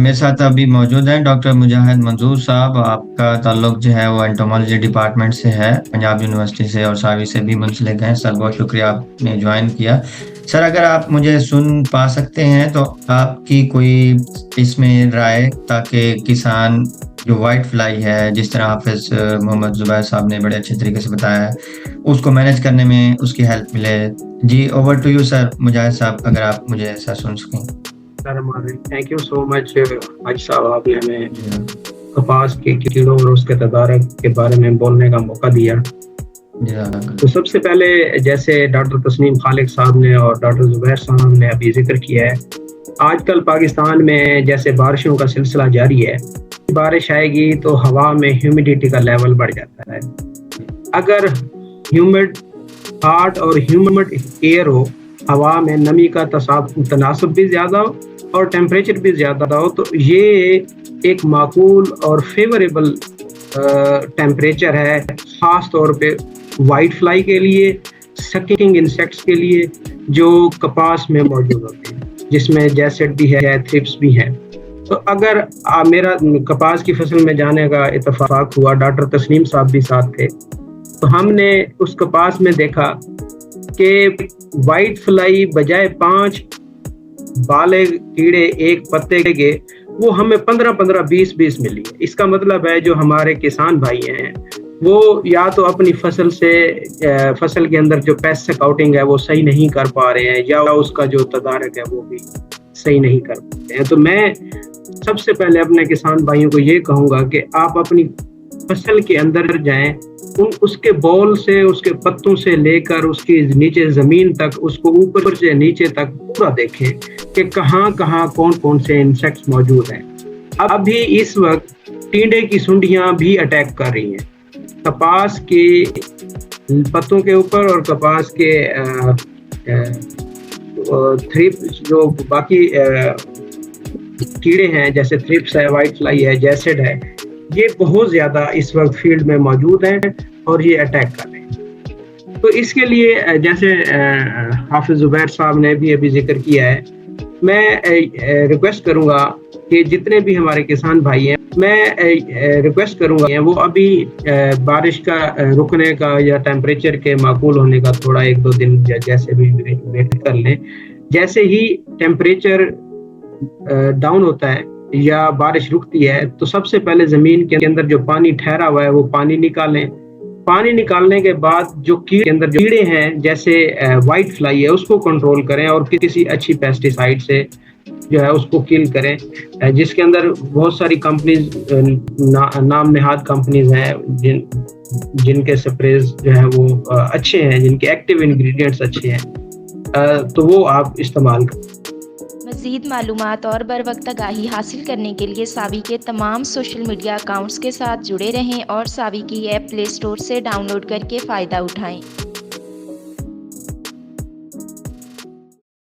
میرے ساتھ ابھی موجود ہیں ڈاکٹر مجاہد منظور صاحب. آپ کا تعلق جو ہے وہ انٹومالوجی ڈپارٹمنٹ سے ہے، پنجاب یونیورسٹی سے، اور ساوی سے بھی منسلک ہیں. سر بہت شکریہ آپ نے جوائن کیا. سر اگر آپ مجھے سن پا سکتے ہیں تو آپ کی کوئی اس میں رائے، تاکہ کسان جو وائٹ فلائی ہے، جس طرح حافظ محمد زبیر صاحب نے بڑے اچھے طریقے سے بتایا ہے، اس کو مینج کرنے میں اس کی ہیلپ ملے. G over to you sir مجاہد صاحب، اگر آپ مجھے ایسا سن سکیں. تھینک یو سو مچ حاج صاحب، آپ نے ہمیں کپاس کے کیڑوں اور اس کے تدارک کے بارے میں بولنے کا موقع دیا. تو سب سے پہلے جیسے ڈاکٹر تسنیم خالق صاحب نے اور ڈاکٹر زبیر صاحب نے ابھی ذکر کیا ہے، آج کل پاکستان میں جیسے بارشوں کا سلسلہ جاری ہے، بارش آئے گی تو ہوا میں ہیومیڈیٹی کا لیول بڑھ جاتا ہے. اگر ہیومڈ ہاٹ اور ہیومڈ ایئر ہو، ہوا میں نمی کا تناسب بھی زیادہ ہو اور ٹیمپریچر بھی زیادہ ہو، تو یہ ایک معقول اور فیوریبل ٹیمپریچر ہے، خاص طور پہ وائٹ فلائی کے لیے، سکنگ انسیکٹس کے لیے جو کپاس میں موجود ہوتے ہیں، جس میں جیسٹ بھی ہے، تھرپس بھی ہیں. تو اگر میرا کپاس کی فصل میں جانے کا اتفاق ہوا، ڈاکٹر تسنیم صاحب بھی ساتھ تھے، تو ہم نے اس کپاس میں دیکھا کہ وائٹ فلائی بجائے 5 بالغ کیڑے ایک پتے کے، وہ ہمیں 15-20 ملی. اس کا مطلب ہے جو ہمارے کسان بھائی ہیں وہ یا تو اپنی فصل کے اندر جو پیسٹ سکاؤٹنگ ہے وہ صحیح نہیں کر پا رہے ہیں، یا اس کا جو تدارک ہے وہ بھی صحیح نہیں کر پاتے ہیں. تو میں سب سے پہلے اپنے کسان بھائیوں کو یہ کہوں گا کہ آپ اپنی فصل کے اندر جائیں، اس کے بول سے، اس کے پتوں سے لے کر اس کی نیچے زمین تک، اس کو اوپر سے نیچے تک پورا دیکھیں کہ کہاں کہاں کون سے انسیکٹس موجود ہیں. ابھی اس وقت ٹینڈے کی سنڈیاں بھی اٹیک کر رہی ہیں کپاس کے پتوں کے اوپر، اور کپاس کے جو باقی کیڑے ہیں جیسے تھرپس ہے، وائٹ فلائی ہے، جیسڈ ہے، یہ بہت زیادہ اس وقت فیلڈ میں موجود ہیں اور یہ اٹیک کر رہے ہیں. تو اس کے لیے جیسے حافظ زبیر صاحب نے بھی ابھی ذکر کیا ہے، میں ریکویسٹ کروں گا کہ جتنے بھی ہمارے کسان بھائی ہیں، میں ریکویسٹ کروں گا وہ ابھی بارش کا رکنے کا یا ٹیمپریچر کے معقول ہونے کا تھوڑا 1-2 دن جیسے بھی ویٹ کر لیں. جیسے ہی ٹیمپریچر ڈاؤن ہوتا ہے یا بارش رکتی ہے، تو سب سے پہلے زمین کے اندر جو پانی ٹھہرا ہوا ہے وہ پانی نکالیں. پانی نکالنے کے بعد جو کیڑے ہیں جیسے وائٹ فلائی ہے، اس کو کنٹرول کریں اور کسی اچھی پیسٹی سائڈ سے جو ہے اس کو کل کریں، جس کے اندر بہت ساری کمپنیز، نام نہاد کمپنیز ہیں جن کے سپریز جو ہیں وہ اچھے ہیں، جن کے ایکٹیو انگریڈینٹس اچھے ہیں، تو وہ آپ استعمال کریں. مزید معلومات اور بر وقت آگاہی حاصل کرنے کے لیے ساوی کے تمام سوشل میڈیا اکاؤنٹس کے ساتھ جڑے رہیں اور ساوی کی ایپ پلے اسٹور سے ڈاؤن لوڈ کر کے فائدہ اٹھائیں.